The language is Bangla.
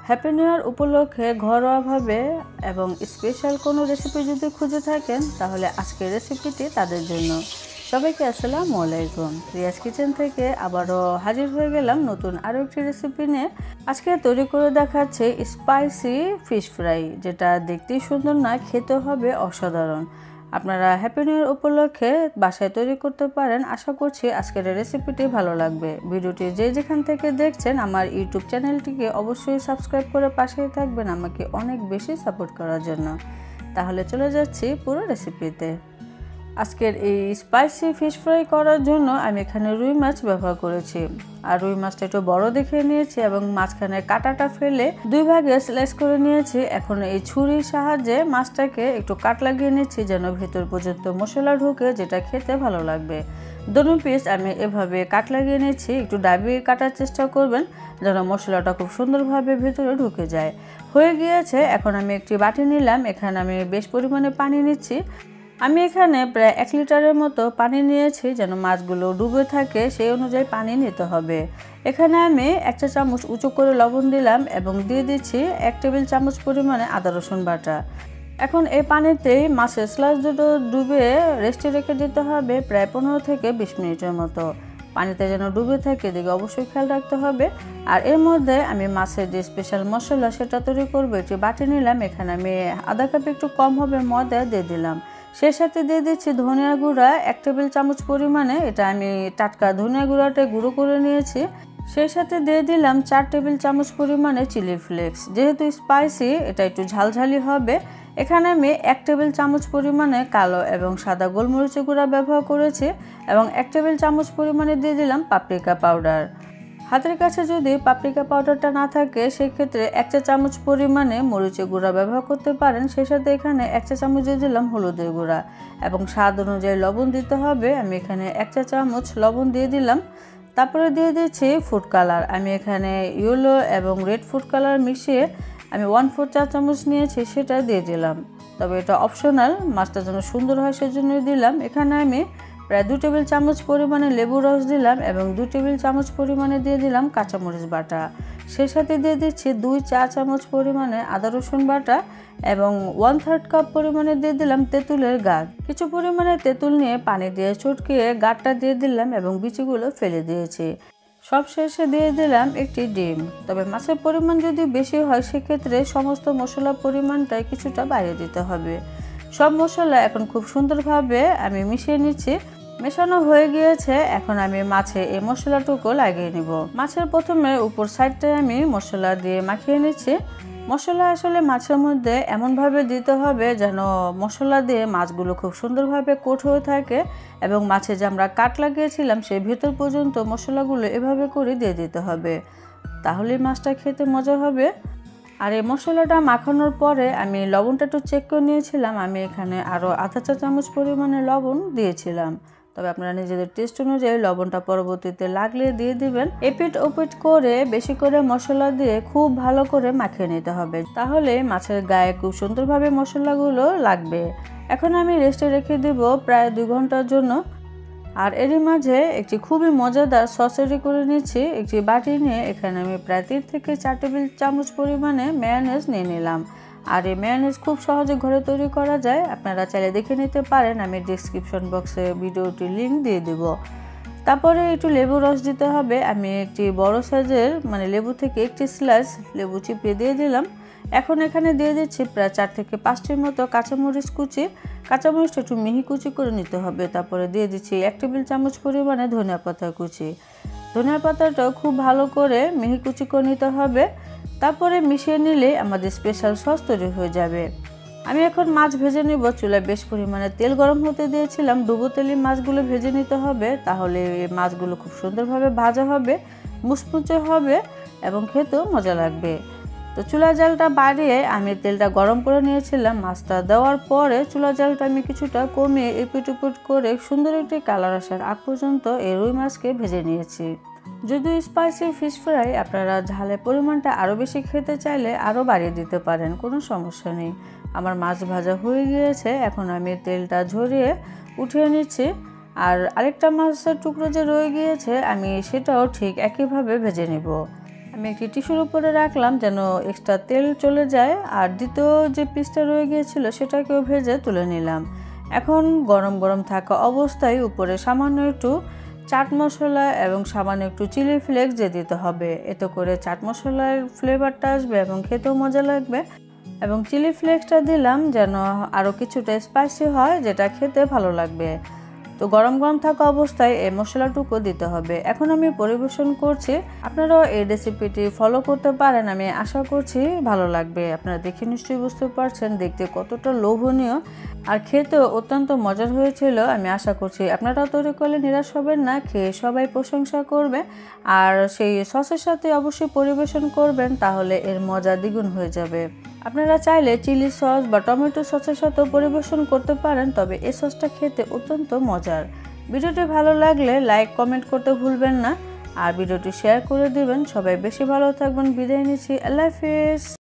হ্যাপি নিউ ইয়ার উপলক্ষে ঘরোয়াভাবে এবং স্পেশাল কোনো রেসিপি যদি খুঁজে থাকেন তাহলে আজকের রেসিপিটি তাদের জন্য। সবাইকে আসসালামু আলাইকুম। রিয়াজ কিচেন থেকে আবারও হাজির হয়ে গেলাম নতুন আরও একটি রেসিপি নিয়ে। আজকে তৈরি করে দেখাচ্ছে স্পাইসি ফিশ ফ্রাই, যেটা দেখতেই সুন্দর না, খেতে হবে অসাধারণ। আপনারা হ্যাপি নিউ ইয়ার উপলক্ষে বাসায় তৈরি করতে পারেন। আশা করছি আজকের রেসিপিটি ভালো লাগবে। ভিডিওটি যেখান থেকে দেখছেন আমার ইউটিউব চ্যানেলটিকে অবশ্যই সাবস্ক্রাইব করে পাশেই থাকবেন আমাকে অনেক বেশি সাপোর্ট করার জন্য। তাহলে চলে যাচ্ছি পুরো রেসিপিতে। আজকের এই স্পাইসি ফিশ ফ্রাই করার জন্য আমি এখানে রুই মাছ ব্যবহার করেছি। আর রুই মাছটা একটু বড় দেখে নিয়েছি এবং মাঝখানে কাঁটাটা ফেলে দুই ভাগে স্লাইস করে নিয়েছি। এখন এই ছুরির সাহায্যে মাছটাকে একটু কাট লাগিয়ে নিচ্ছি যেন ভেতর পর্যন্ত মশলা ঢুকে, যেটা খেতে ভালো লাগবে। দোনো পিস আমি এভাবে কাট লাগিয়ে নিচ্ছি। একটু ডাবিয়ে কাটার চেষ্টা করবেন যেন মশলাটা খুব সুন্দরভাবে ভেতরে ঢুকে যায়। হয়ে গিয়েছে। এখন আমি একটি বাটি নিলাম। এখানে আমি বেশ পরিমাণে পানি নিচ্ছি। আমি এখানে প্রায় 1 লিটারের মতো পানি নিয়েছি, যেন মাছগুলো ডুবে থাকে সেই অনুযায়ী পানি নিতে হবে। এখানে আমি 1 চা চামচ উঁচু করে লবণ দিলাম এবং দিয়ে দিচ্ছি 1 টেবিল চামচ পরিমাণে আদা রসুন বাটা। এখন এই পানিতেই মাছের স্লাইস দুটো ডুবে রেস্টে রেখে দিতে হবে প্রায় 15 থেকে 20 মিনিটের মতো। পানিতে যেন ডুবে থাকে দিকে অবশ্যই খেয়াল রাখতে হবে। আর এর মধ্যে আমি মাছের যে স্পেশাল মশলা সেটা তৈরি করবো। একটি বাটি নিলাম। এখানে আমি আধা কাপ একটু কম হবে ময়দা দিয়ে দিলাম। সেই সাথে দিয়ে দিচ্ছি ধনিয়া গুঁড়া 1 টেবিল চামচ পরিমাণে। এটা আমি টাটকা ধনিয়া গুঁড়াটা গুঁড়ো করে নিয়েছি। সেই সাথে দিয়ে দিলাম 4 টেবিল চামচ পরিমাণে চিলি ফ্লেক্স। যেহেতু স্পাইসি, এটা একটু ঝালঝালি হবে। এখানে আমি 1 টেবিল চামচ পরিমাণে কালো এবং সাদা গোলমরিচের গুঁড়া ব্যবহার করেছি এবং 1 টেবিল চামচ পরিমাণে দিয়ে দিলাম পাপরিকা পাউডার। হাতের কাছে যদি পাপরিকা পাউডারটা না থাকে সেক্ষেত্রে 1 চা চামচ পরিমাণে মরিচের গুঁড়া ব্যবহার করতে পারেন। সেই সাথে এখানে 1 চা চামচ দিয়ে দিলাম হলুদের গুঁড়া এবং স্বাদ অনুযায়ী লবণ দিতে হবে। আমি এখানে 1 চা চামচ লবণ দিয়ে দিলাম। তারপরে দিয়ে দিচ্ছি ফুড কালার। আমি এখানে ইয়েলো এবং রেড ফুড কালার মিশিয়ে আমি 1/4 চা চামচ নিয়েছি, সেটা দিয়ে দিলাম। তবে এটা অপশনাল, মাছটা যেন সুন্দর হয় সেজন্যই দিলাম। এখানে আমি প্রায় 2 টেবিল চামচ পরিমাণে লেবু রস দিলাম এবং 2 টেবিল চামচ পরিমাণে দিয়ে দিলাম কাঁচামরিচ বাটা। সেই সাথে দিয়ে দিচ্ছি 2 চা চামচ পরিমাণে আদা রসুন বাটা এবং 1/3 কাপ পরিমাণে দিয়ে দিলাম তেঁতুলের গাছ। কিছু পরিমাণে তেঁতুল নিয়ে পানি দিয়ে চটকিয়ে গাঁটটা দিয়ে দিলাম এবং বিচিগুলো ফেলে দিয়েছি। সব শেষে দিয়ে দিলাম একটি ডিম। তবে মাছের পরিমাণ যদি বেশি হয় সেক্ষেত্রে সমস্ত মশলার পরিমাণটাই কিছুটা বাড়িয়ে দিতে হবে। সব মশলা এখন খুব সুন্দরভাবে আমি মিশিয়ে নিচ্ছি। মেশানো হয়ে গিয়েছে। এখন আমি মাছে এই মশলাটুকু লাগিয়ে নিব। মাছের প্রথমে উপর সাইডটায় আমি মশলা দিয়ে মাখিয়ে নিচ্ছি। মশলা আসলে মাছের মধ্যে এমনভাবে দিতে হবে যেন মশলা দিয়ে মাছগুলো খুব সুন্দরভাবে কোট হয়ে থাকে এবং মাছে যে আমরা কাট লাগিয়েছিলাম সেই ভিতর পর্যন্ত মশলাগুলো এভাবে করে দিয়ে দিতে হবে, তাহলেই মাছটা খেতে মজা হবে। আর এই মশলাটা মাখানোর পরে আমি লবণটা একটু চেক করে নিয়েছিলাম। আমি এখানে আরও আধা চা চামচ পরিমাণে লবণ দিয়েছিলাম। তবে আপনারা নিজেদের টেস্ট অনুযায়ী লবণটা পরবর্তীতে লাগলে দিয়ে দিবেন। এপিট ওপিট করে বেশি করে মশলা দিয়ে খুব ভালো করে মাখিয়ে নিতে হবে, তাহলে মাছের গায়ে খুব সুন্দরভাবে মশলাগুলো লাগবে। এখন আমি রেস্টে রেখে দেব প্রায় 2 ঘন্টার জন্য। আর এরই মাঝে একটি খুবই মজাদার সস রেডি করে নিচ্ছি। একটি বাটি নিয়ে এখানে আমি প্রায় 3 থেকে 4 টেবিল চামচ পরিমাণে মেয়োনেজ নিয়ে নিলাম। আর এই মেয়োনেজ খুব সহজে ঘরে তৈরি করা যায়, আপনারা চাইলে দেখে নিতে পারেন। আমি ডেসক্রিপশন বক্সে ভিডিওটির লিঙ্ক দিয়ে দেব। তারপরে একটু লেবু রস দিতে হবে। আমি একটি বড় সাইজের লেবু থেকে একটি স্লাইস লেবু চিপিয়ে দিয়ে দিলাম। এখন এখানে দিয়ে দিচ্ছি প্রায় 4 থেকে 5টির মতো কাঁচামরিচ কুচি। কাঁচামরিচটা একটু মিহি কুচি করে নিতে হবে। তারপরে দিয়ে দিচ্ছি 1 টেবিল চামচ পরিমাণে ধনিয়া পাতা কুচি। ধনিয়া পাতাটাও খুব ভালো করে মিহি কুচি করে নিতে হবে। তারপরে মিশিয়ে নিলে আমাদের স্পেশাল সস তৈরি হয়ে যাবে। আমি এখন মাছ ভেজে নিব। চুলায় বেশ পরিমাণে তেল গরম হতে দিয়েছিলাম। ডুবো তেলে মাছগুলো ভেজে নিতে হবে, তাহলে এই মাছগুলো খুব সুন্দরভাবে ভাজা হবে, মুচমুচে হবে এবং খেতেও মজা লাগবে। তো চুলা জালটা বাড়িয়ে আমি তেলটা গরম করে নিয়েছিলাম। মাছটা দেওয়ার পরে চুলা জালটা আমি কিছুটা কমিয়ে এপিট উপিট করে সুন্দর একটি কালার আসার আগ পর্যন্ত এই রুই মাছকে ভেজে নিয়েছি। যদিও স্পাইসি ফিশ ফ্রাই আপনারা ঝালের পরিমাণটা আরও বেশি খেতে চাইলে আরও বাড়িয়ে দিতে পারেন, কোনো সমস্যা নেই। আমার মাছ ভাজা হয়ে গিয়েছে। এখন আমি তেলটা ঝরিয়ে উঠিয়ে নিচ্ছি। আর আরেকটা মাছের টুকরো যে রয়ে গিয়েছে আমি সেটাও ঠিক একইভাবে ভেজে নেব। আমি একটি টিস্যুর উপরে রাখলাম যেন এক্সট্রা তেল চলে যায়, আর দ্বিতীয় যে পিসটা রয়ে গিয়েছিল সেটাকেও ভেজে তুলে নিলাম। এখন গরম গরম থাকা অবস্থায় উপরে সামান্য একটু চাট মশলা এবং সামান্য একটু চিলি ফ্লেক্স দিয়ে দিতে হবে। এতে করে চাট মশলার ফ্লেভারটা আসবে এবং খেতেও মজা লাগবে। এবং চিলি ফ্লেক্সটা দিলাম যেন আরও কিছুটা স্পাইসি হয়, যেটা খেতে ভালো লাগবে। তো গরম গরম থাকা অবস্থায় এই মশলাটুকু দিতে হবে। এখন আমি পরিবেশন করছি। আপনারাও এই রেসিপিটি ফলো করতে পারেন, আমি আশা করছি ভালো লাগবে। আপনারা দেখে নিশ্চয়ই বুঝতে পারছেন দেখতে কতটা লোভনীয় আর খেতেও অত্যন্ত মজার হয়েছিল। আমি আশা করছি আপনারাও তৈরি করলে নিরাশ হবেন না, খেয়ে সবাই প্রশংসা করবে। আর সেই সসের সাথে অবশ্যই পরিবেশন করবেন, তাহলে এর মজা দ্বিগুণ হয়ে যাবে। আপনারা চাইলে চিলি সস বা টমেটো সসের সাথেও পরিবেশন করতে পারেন, তবে এই সসটা খেতে অত্যন্ত মজার। ভিডিওটি ভালো লাগলে লাইক কমেন্ট করতে ভুলবেন না, আর ভিডিওটি শেয়ার করে দিবেন। সবাই বেশি ভালো থাকবেন। বিদায় নিচ্ছি। আল্লাহ হাফেজ।